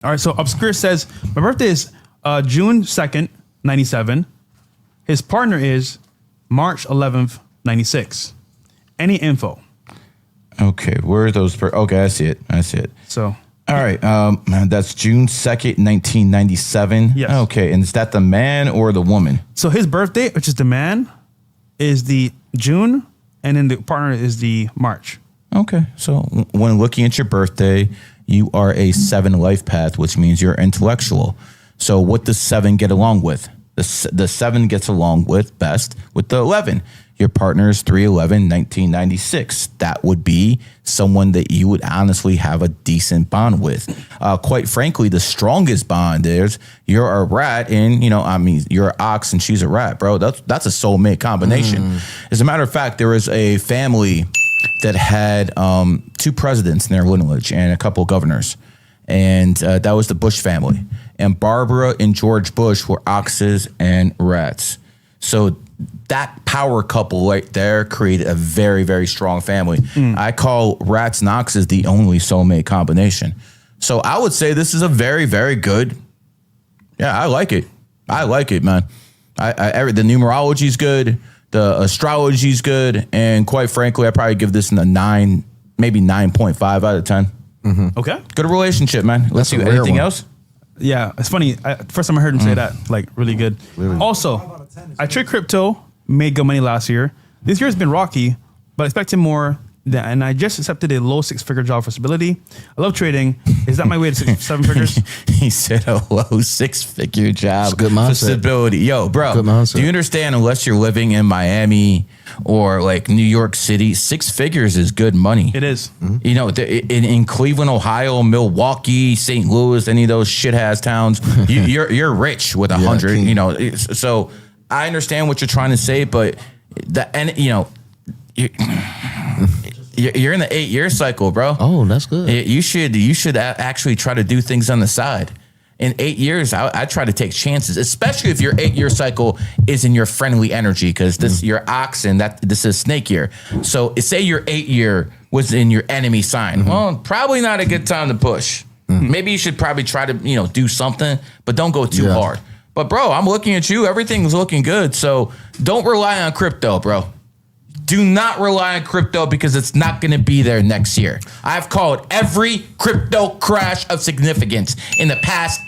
All right, so Obscure says, my birthday is June 2nd, 97. His partner is March 11th, 96. Any info? Okay, where are those? Okay, I see it. So, all right, that's June 2nd, 1997. Yes. Okay, and is that the man or the woman? so his birthday, which is the man, is the June, and then the partner is the March. Okay, so when looking at your birthday, you are a 7 life path, which means you're intellectual. So what does 7 get along with? The 7 gets along with best with the 11. Your partner is 3/11, 1996. That would be someone that you would honestly have a decent bond with. Quite frankly, the strongest bond is you're a rat and, you're an ox and she's a rat, bro. That's a soulmate combination. As a matter of fact, there was a family that had 2 presidents in their lineage and a couple of governors. And that was the Bush family. And Barbara and George Bush were oxes and rats. So that power couple right there created a very, very strong family. I call rats and oxes the only soulmate combination. So I would say this is a very, very good. Yeah, I like it. I like it, man. The numerology is good. The astrology is good. And quite frankly, I probably give this a 9, maybe 9.5 out of 10. Okay. Good relationship, man. Let's see anything else. Yeah, it's funny. First time I heard him say that, like, really good. Also, I tried crypto, made good money last year. This year's been rocky, but I expected more. And I just accepted a low 6-figure job for stability. I love trading. Is that my way to 7 figures? He said a low 6-figure job good mindset. for stability. Yo, bro, do you understand? Unless you're living in Miami or like New York City, 6 figures is good money. It is. You know, in Cleveland, Ohio, Milwaukee, St. Louis, any of those shit-ass towns, you're rich with 100. You know, so I understand what you're trying to say, but you're in the 8-year cycle, bro. Oh, that's good. You should actually try to do things on the side. In 8 years, I try to take chances, especially if your 8-year cycle is in your friendly energy, because this your oxen, this is snake year. So say your 8-year was in your enemy sign. Well, probably not a good time to push. Maybe you should probably try to do something, but don't go too hard. But bro, I'm looking at you. Everything's looking good. So don't rely on crypto, bro. Do not rely on crypto because it's not going to be there next year. I've called every crypto crash of significance in the past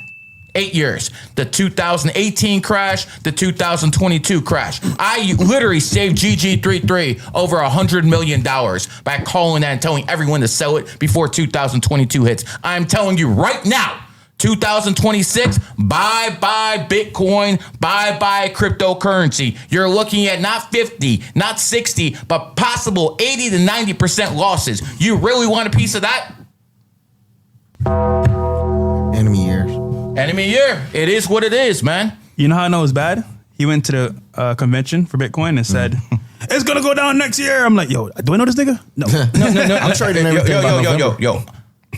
8 years. The 2018 crash, the 2022 crash. I literally saved GG33 over $100 million by calling that and telling everyone to sell it before 2022 hits. I'm telling you right now, 2026, bye-bye Bitcoin, bye-bye cryptocurrency. You're looking at not 50, not 60, but possible 80 to 90% losses. You really want a piece of that? Enemy years. Enemy year. It is what it is, man. You know how I know it's bad? He went to the convention for Bitcoin and said, it's going to go down next year. I'm like, yo, do I know this nigga? No. No. I'm trading everything. Yo.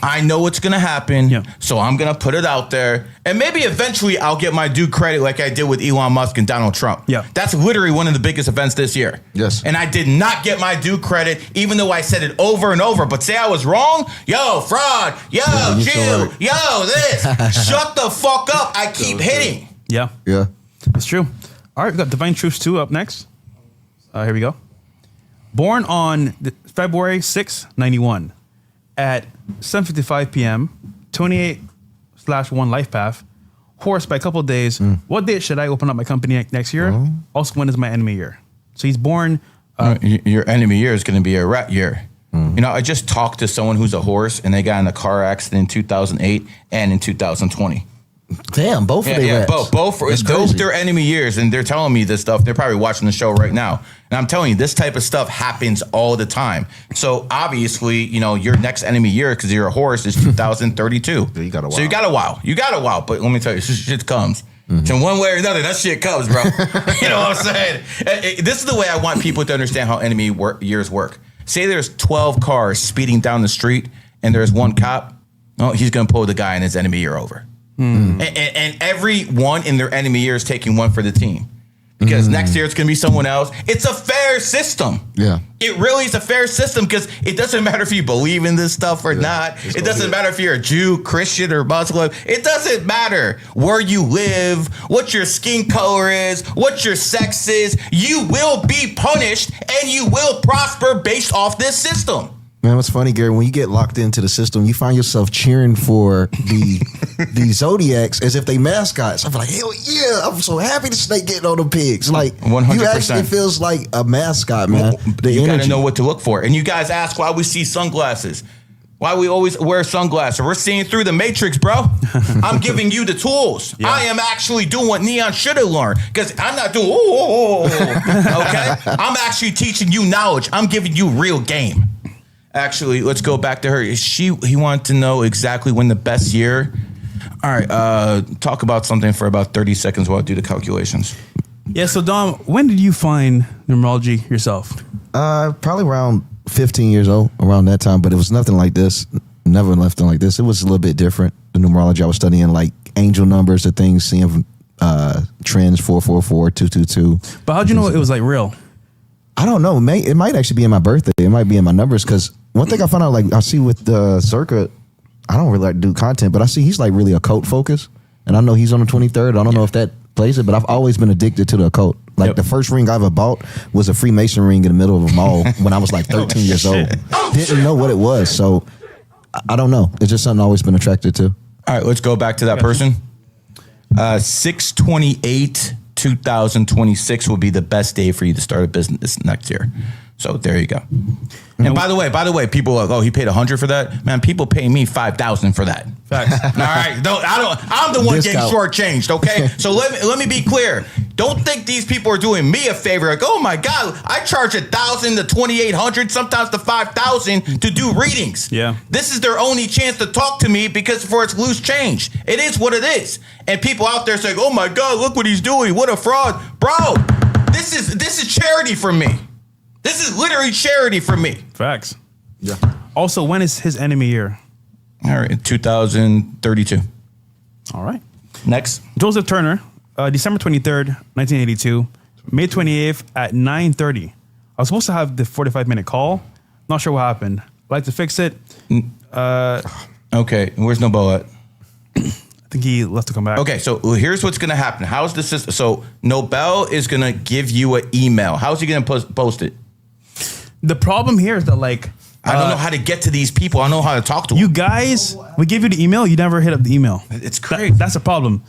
I know what's going to happen, so I'm going to put it out there. And maybe eventually I'll get my due credit like I did with Elon Musk and Donald Trump. Yeah. That's literally one of the biggest events this year. Yes. And I did not get my due credit, even though I said it over and over. But say I was wrong? Yo, fraud. Yo, Jew. Yo, this. Shut the fuck up. I keep hitting. Yeah. Yeah. It's true. All right, we got Divine Truths 2 up next. Here we go. Born on February 6, 91. At 7:55 p.m., 28/1 Lifepath, horse by a couple of days. What date should I open up my company next year? Also, when is my enemy year? So he's born. Your enemy year is going to be a rat year. You know, I just talked to someone who's a horse, and they got in a car accident in 2008 and in 2020. Damn, both of them. Both their enemy years, and they're telling me this stuff. They're probably watching the show right now, and I'm telling you, this type of stuff happens all the time. So obviously, your next enemy year, because you're a horse, is 2032. You got a while. So you got a while. But let me tell you, shit comes. So one way or another, that shit comes, bro. You know what I'm saying? This is the way I want people to understand how enemy years work. Say there's 12 cars speeding down the street, and there's one cop. Oh, he's gonna pull the guy in his enemy year over. And everyone in their enemy year is taking one for the team. because next year it's going to be someone else. It's a fair system. Yeah. It really is a fair system because it doesn't matter if you believe in this stuff or not. It doesn't matter if you're a Jew, Christian, or Muslim. It doesn't matter where you live, what your skin color is, what your sex is. You will be punished and you will prosper based off this system. Man, what's funny, Gary, when you get locked into the system, you find yourself cheering for the Zodiacs as if they mascots. I'm like, hell yeah, I'm so happy the snake getting on the pigs. Like, 100%. you actually feels like a mascot, man. You got to know what to look for. And you guys ask why we see sunglasses. Why we always wear sunglasses. We're seeing through the matrix, bro. I'm giving you the tools. Yeah. I am actually doing what Neon should have learned. Because I'm not doing, okay? I'm actually teaching you knowledge. I'm giving you real game. Actually, let's go back to her. He wanted to know exactly when the best year. All right, talk about something for about 30 seconds while I do the calculations. Yeah, so Dom, when did you find numerology yourself? Probably around 15 years old, around that time, but it was nothing like this. Never nothing like this. It was a little bit different. The numerology I was studying, like angel numbers, the things, seeing trends, 444, 222. But how'd you know it was like real? I don't know. It might actually be in my birthday. It might be in my numbers because one thing I found out, like I see with Circa, I don't really like to do content, but I see he's like really occult focused, and I know he's on the 23rd. I don't know if that plays it, but I've always been addicted to the occult. Like the first ring I ever bought was a Freemason ring in the middle of a mall when I was like 13 years old. Didn't know what it was, so I don't know. It's just something I've always been attracted to. All right, let's go back to that person. 6/28/2026 will be the best day for you to start a business next year. So there you go. And by the way, people are like, oh, he paid $100 for that. Man, people pay me $5,000 for that. Facts. All right, I'm the one getting shortchanged. Okay, so let me be clear. Don't think these people are doing me a favor. Like, oh my God, I charge $1,000 to $2,800, sometimes to $5,000 to do readings. Yeah, this is their only chance to talk to me because for it's loose change. It is what it is. And people out there saying, oh my God, look what he's doing. What a fraud, bro. This is charity for me. This is literally charity for me. Facts. Yeah. Also, when is his enemy year? All right, 2032. All right. Next. Joseph Turner, December 23rd, 1982, May 28th at 9:30. I was supposed to have the 45-minute call. Not sure what happened. I'd like to fix it. Okay, where's Nobel at? I think he left to come back. Okay, so here's what's going to happen. How's the system? So Nobel is going to give you an email. How's he going to post it? The problem here is that, like, I don't know how to get to these people. I don't know how to talk to them. You guys, we give you the email. You never hit up the email. It's crazy. That's a problem.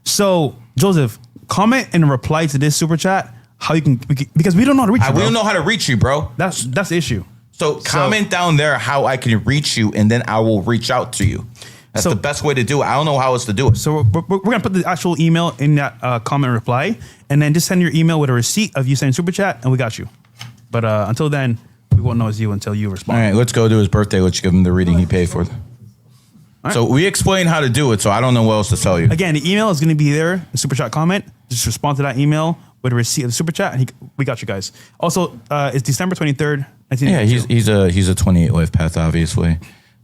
So, Joseph, comment and reply to this super chat how you can, because we don't know how to reach you, bro. We don't know how to reach you, bro. That's the issue. So comment down there how I can reach you, and then I will reach out to you. That's the best way to do it. I don't know how else to do it. So we're going to put the actual email in that comment reply, and then just send your email with a receipt of you sending super chat, and we got you. But until then, we won't know it's you until you respond. All right, let's go to his birthday. Let's give him the reading he paid for. Right. So we explained how to do it, so I don't know what else to tell you. Again, the email is going to be there, the super chat comment. Just respond to that email with a receipt of the super chat, and we got you guys. Also, it's December 23rd, 1982. Yeah, he's a 28 life path, obviously.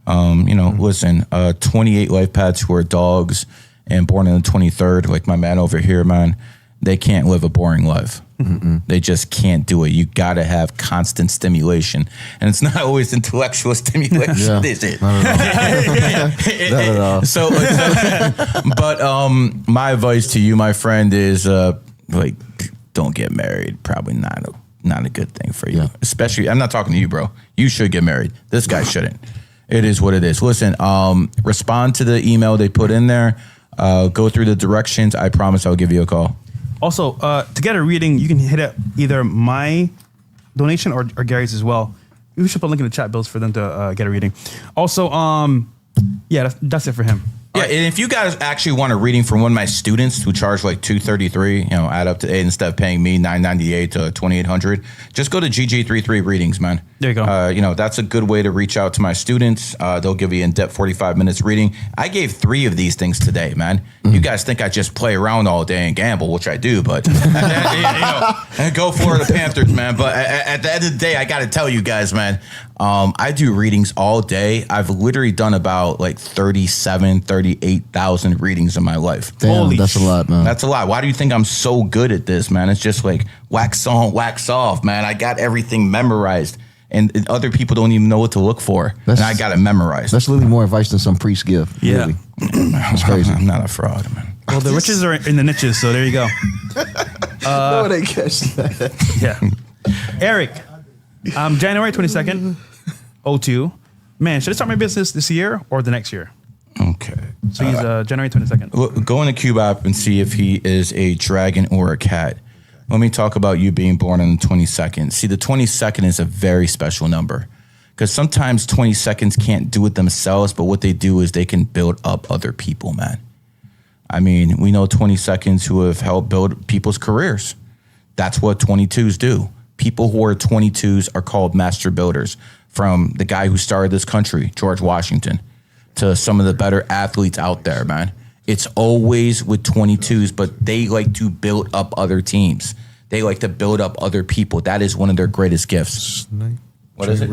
Listen, 28 life paths who are dogs and born on the 23rd, like my man over here, man, they can't live a boring life. Mm-mm. They just can't do it. You got to have constant stimulation. And it's not always intellectual stimulation, is it? Not at all. So, but my advice to you, my friend, is don't get married. Probably not a good thing for you. Yeah. Especially, I'm not talking to you, bro. You should get married. This guy shouldn't. It is what it is. Listen, respond to the email they put in there. Go through the directions. I promise I'll give you a call. Also, to get a reading, you can hit up either my donation or Gary's as well. We should put a link in the chat, Bills, for them to get a reading. Also, that's it for him. Yeah, and if you guys actually want a reading from one of my students who charge like $233, add up to 8 instead of paying me $998 to $2,800, just go to GG33 Readings, man. There you go. That's a good way to reach out to my students. They'll give you in-depth 45 minutes reading. I gave 3 of these things today, man. Mm-hmm. You guys think I just play around all day and gamble, which I do, but and go Florida Panthers, man. But at the end of the day, I got to tell you guys, man, I do readings all day. I've literally done about like 37, 38 138,000 readings in my life. Damn, Holy that's a lot, man. That's a lot. Why do you think I'm so good at this, man? It's just like wax on, wax off, man. I got everything memorized, and other people don't even know what to look for, and I got it memorized. That's literally more advice than some priest give. Yeah. Really. That's crazy. I'm not a fraud, man. Well, the riches are in the niches, so there you go. No, they catch that. Yeah. Eric, January 22nd, 02. Man, should I start my business this year or the next year? Okay. So he's January 22nd. Go in the Cube app and see if he is a dragon or a cat. Let me talk about you being born on the 22nd. See, the 22nd is a very special number because sometimes 22nds can't do it themselves, but what they do is they can build up other people, man. I mean, we know 22nds who have helped build people's careers. That's what 22s do. People who are 22s are called master builders, from the guy who started this country, George Washington, to some of the better athletes out there, man. It's always with 22s, but they like to build up other teams. They like to build up other people. That is one of their greatest gifts. What is it?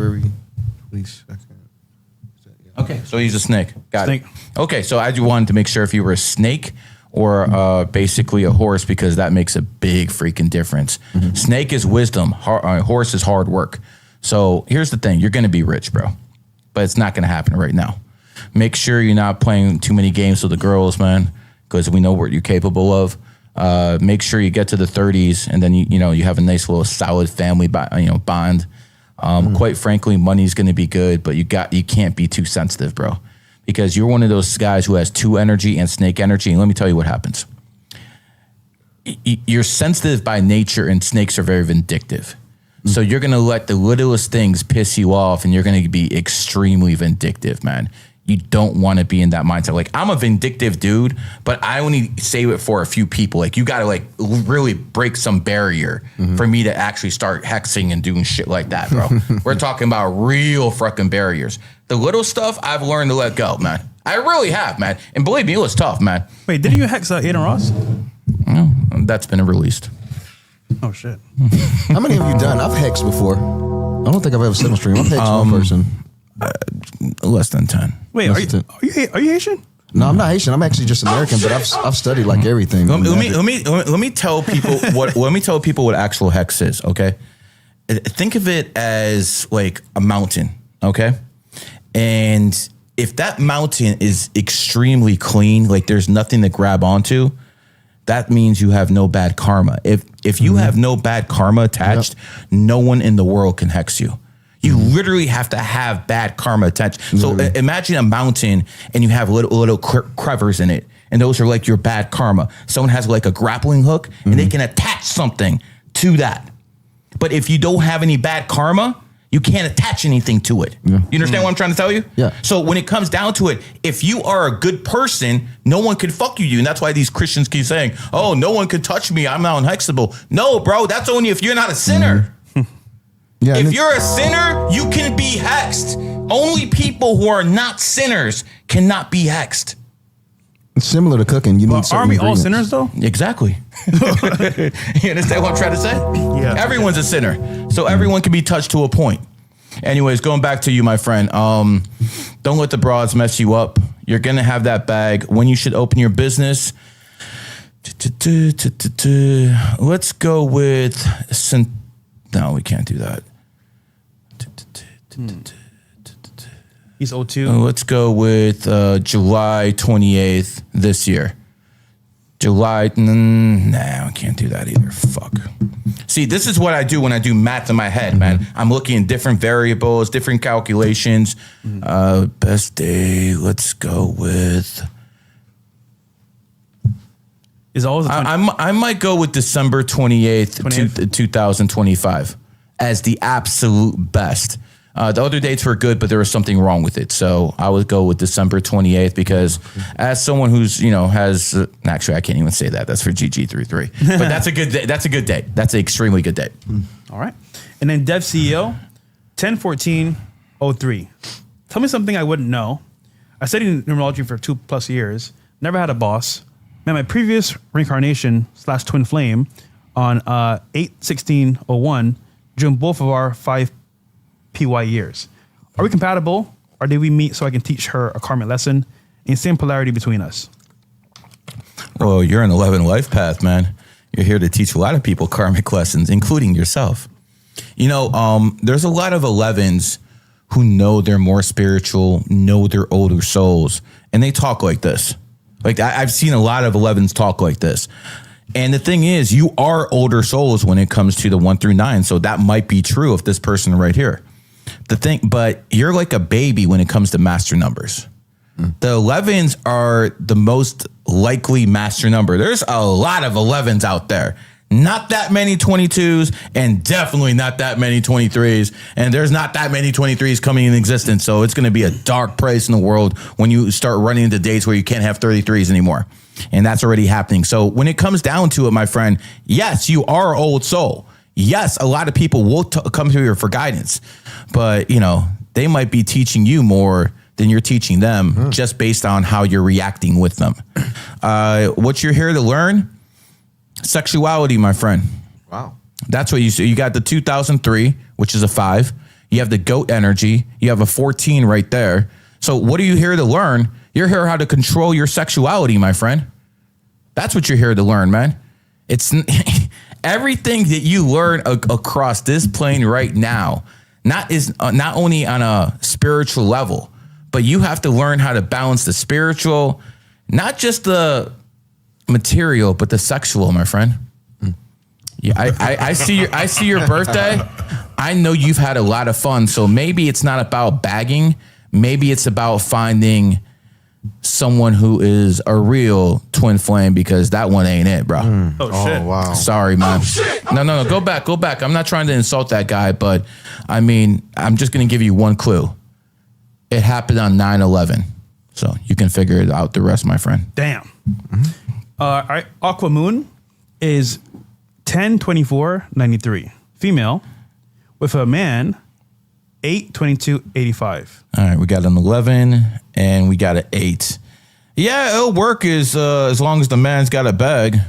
Okay, so he's a snake. Got Snake. it. Okay, so I just wanted to make sure if you were a snake or basically a horse, because that makes a big freaking difference. Mm-hmm. Snake is wisdom. Horse is hard work. So here's the thing. You're going to be rich, bro, but it's not going to happen right now. Make sure you're not playing too many games with the girls, man, because we know what you're capable of. Make sure you get to the 30s, and then you have a nice little solid family bond. Quite frankly, money's going to be good, but you can't be too sensitive, bro, because you're one of those guys who has 2 energy and snake energy. And let me tell you what happens. You're sensitive by nature, and snakes are very vindictive. So you're going to let the littlest things piss you off, and you're going to be extremely vindictive, man. You don't want to be in that mindset. Like, I'm a vindictive dude, but I only say it for a few people. Like, you got to like really break some barrier for me to actually start hexing and doing shit like that, bro. We're talking about real fucking barriers. The little stuff I've learned to let go, man. I really have, man. And believe me, it was tough, man. Wait, didn't you hex Aiden Ross? No, that's been released. Oh, shit. How many have you done? I've hexed before. I don't think I've ever seen a stream. I've hexed one person. Less than 10. Wait, are you Haitian? No, I'm not Haitian. I'm actually just American, but I've studied like everything. Let me tell people what actual hex is. Okay, think of it as like a mountain. Okay, and if that mountain is extremely clean, like there's nothing to grab onto, that means you have no bad karma. If you have no bad karma attached, no one in the world can hex you. You literally have to have bad karma attached. So imagine a mountain and you have little crevices in it. And those are like your bad karma. Someone has like a grappling hook and they can attach something to that. But if you don't have any bad karma, you can't attach anything to it. Yeah. You understand what I'm trying to tell you? Yeah. So when it comes down to it, if you are a good person, no one can fuck you. And that's why these Christians keep saying, oh, no one can touch me. I'm not unhexable. No, bro, that's only if you're not a sinner. Yeah, if you're a sinner, you can be hexed. Only people who are not sinners cannot be hexed. It's similar to cooking. You need certain Aren't we all ingredients. sinners, though? Exactly. You understand what I'm trying to say? Yeah. Everyone's a sinner. So everyone can be touched to a point. Anyways, going back to you, my friend. Don't let the broads mess you up. You're going to have that bag. When you should open your business, let's go with... No, we can't do that. He's 02. Let's go with July 28th this year. July, nah, I can't do that either. Fuck. See, this is what I do when I do math in my head, man. I'm looking at different variables, different calculations. Best day, let's go with... Is always I might go with December 28th, 2025 as the absolute best. The other dates were good, but there was something wrong with it. So I would go with December 28th because as someone who's, has, actually, I can't even say that. That's for GG33. But that's a good day. That's a good day. That's an extremely good day. All right. And then Dev CEO, 10/14/03. Tell me something I wouldn't know. I studied numerology for 2+ years. Never had a boss. Man, my previous reincarnation / twin flame on 8/16/01 during both of our 5 PY years. Are we compatible, or did we meet so I can teach her a karmic lesson insane polarity between us. Well, you're an 11 life path, man. You're here to teach a lot of people karmic lessons, including yourself. There's a lot of 11s who know they're more spiritual, know they're older souls, and they talk like this. Like I've seen a lot of 11s talk like this. And the thing is, you are older souls when it comes to the 1 through 9. So that might be true of this person right here. But you're like a baby when it comes to master numbers. The 11s are the most likely master number. There's a lot of 11s out there. Not that many 22s and definitely not that many 23s. And there's not that many 23s coming in existence. So it's going to be a dark place in the world when you start running into dates where you can't have 33s anymore. And that's already happening. So when it comes down to it, my friend, yes, you are an old soul. Yes, a lot of people will come to you for guidance. But, they might be teaching you more than you're teaching them just based on how you're reacting with them. What you're here to learn? Sexuality, my friend. Wow. That's what you see. You got the 2003, which is a 5. You have the goat energy. You have a 14 right there. So what are you here to learn? You're here how to control your sexuality, my friend. That's what you're here to learn, man. It's everything that you learn across this plane right now, not only on a spiritual level, but you have to learn how to balance the spiritual, not just the material, but the sexual, my friend. Yeah, I see your birthday. I know you've had a lot of fun. So maybe it's not about bagging. Maybe it's about finding someone who is a real twin flame, because that one ain't it, bro. Oh shit! Wow. Sorry, man. No. Go back. I'm not trying to insult that guy, but I mean, I'm just gonna give you one clue. It happened on 9/11, so you can figure it out the rest, my friend. Damn. All right. Aqua Moon is 10/24/93, female, with a man 8/22/85. All right, we got an 11 and we got an 8. Yeah, it'll work as long as the man's got a bag.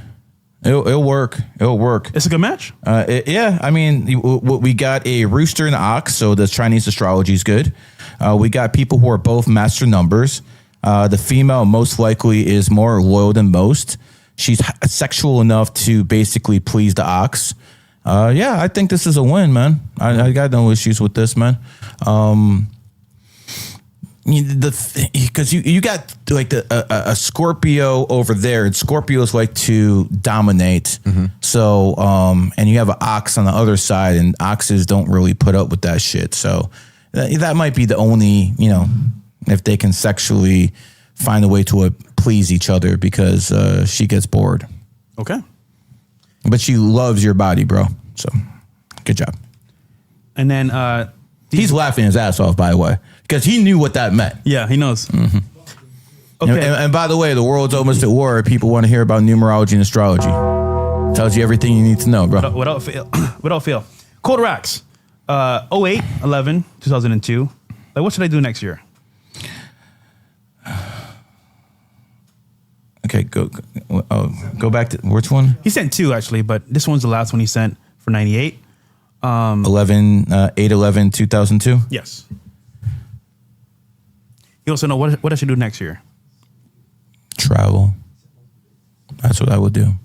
It'll work. It'll work. It's a good match. Yeah, I mean, we got a rooster and an ox, so the Chinese astrology is good. We got people who are both master numbers. The female most likely is more loyal than most. She's sexual enough to basically please the ox. Yeah, I think this is a win, man. I got no issues with this, man. Because you got like a Scorpio over there, and Scorpios like to dominate. Mm-hmm. So, and you have an ox on the other side, and oxes don't really put up with that shit. So that might be the only, if they can sexually find a way to please each other, because she gets bored. Okay. But she loves your body, bro. So good job. And then he's laughing his ass off, by the way, because he knew what that meant. Yeah, he knows. Mm-hmm. Okay. And by the way, the world's almost at war. People want to hear about numerology and astrology. Tells you everything you need to know, bro. Without fail. Cold Racks. 08, 11, 2002. Like, what should I do next year? Okay, go back to which one? He sent 2 actually, but this one's the last one he sent for 98. 8/11/2002. Yes. He also know what I should do next year. Travel. That's what I would do.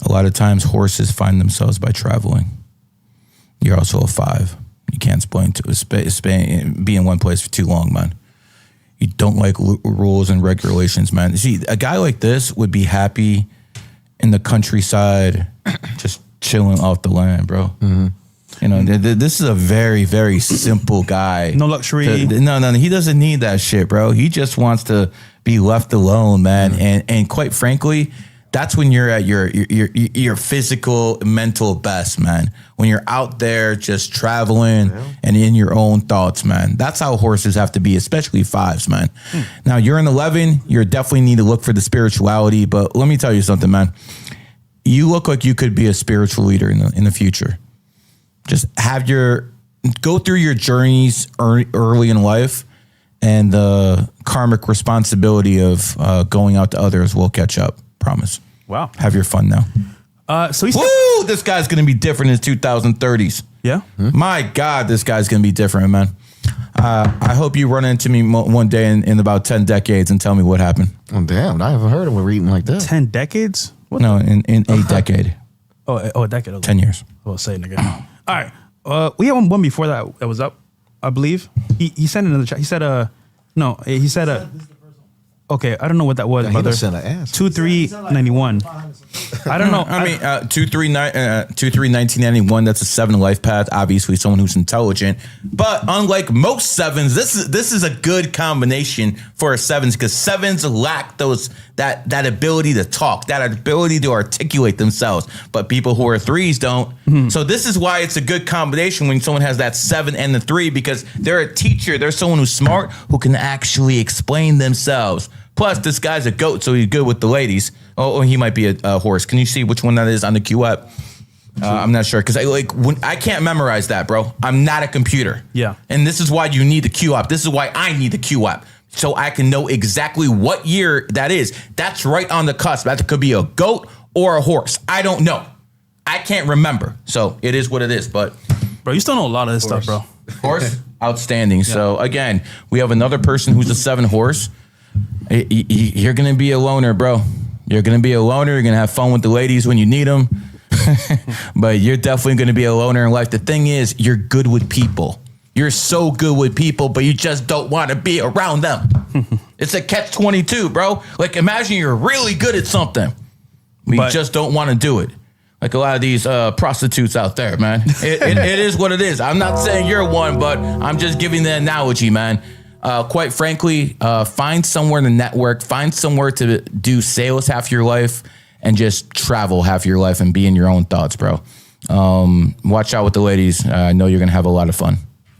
A lot of times horses find themselves by traveling. You're also a 5. You can't be in one place for too long, man. You don't like rules and regulations, man. See, a guy like this would be happy in the countryside, just chilling off the land, bro. Mm-hmm. This is a very, very simple guy. No luxury. No, he doesn't need that shit, bro. He just wants to be left alone, man. Mm-hmm. And quite frankly, that's when you're at your physical, mental best, man. When you're out there just traveling and in your own thoughts, man. That's how horses have to be, especially 5s, man. Now, you're an 11. You definitely need to look for the spirituality. But let me tell you something, man. You look like you could be a spiritual leader in the future. Just go through your journeys early in life, and the karmic responsibility of going out to others will catch up. Promise. Wow. Have your fun now. So he's this guy's going to be different in his 2030s. Yeah. My God, this guy's going to be different, man. I hope you run into me one day in about 10 decades and tell me what happened. Oh, damn. I haven't heard of a reading like that. 10 decades? What? No, in a decade. Oh, a decade. Okay. 10 years. Well, say nigga. All right. We had one before that was up, I believe. He sent it in the chat. He said, no, he said, okay, I don't know what that was, Yeah, he brother. done sent an ass. 2391. I don't know. I mean, 1991. That's a 7 life path. Obviously, someone who's intelligent. But unlike most 7s, this is a good combination for a 7s because 7s lack that ability to talk, that ability to articulate themselves. But people who are 3s don't. Mm-hmm. So this is why it's a good combination when someone has that 7 and the 3 because they're a teacher. They're someone who's smart who can actually explain themselves. Plus, this guy's a goat, so he's good with the ladies. Oh, he might be a horse. Can you see which one that is on the Q app? I'm not sure because I can't memorize that, bro. I'm not a computer. Yeah. And this is why you need the Q app. This is why I need the Q app. So I can know exactly what year that is. That's right on the cusp. That could be a goat or a horse. I don't know. I can't remember. So it is what it is. But bro, you still know a lot of this stuff, bro. Horse, outstanding. Yeah. So again, we have another person who's a 7 horse. You're going to be a loner, bro. You're going to be a loner. You're going to have fun with the ladies when you need them. But you're definitely going to be a loner in life. The thing is, you're good with people. You're so good with people, but you just don't want to be around them. It's a catch-22, bro. Like, imagine you're really good at something. We just don't want to do it. Like a lot of these prostitutes out there, man. It is what it is. I'm not saying you're one, but I'm just giving the analogy, man. Quite frankly, find somewhere in the network, find somewhere to do sales half your life and just travel half your life and be in your own thoughts, bro. Watch out with the ladies. I know you're going to have a lot of fun.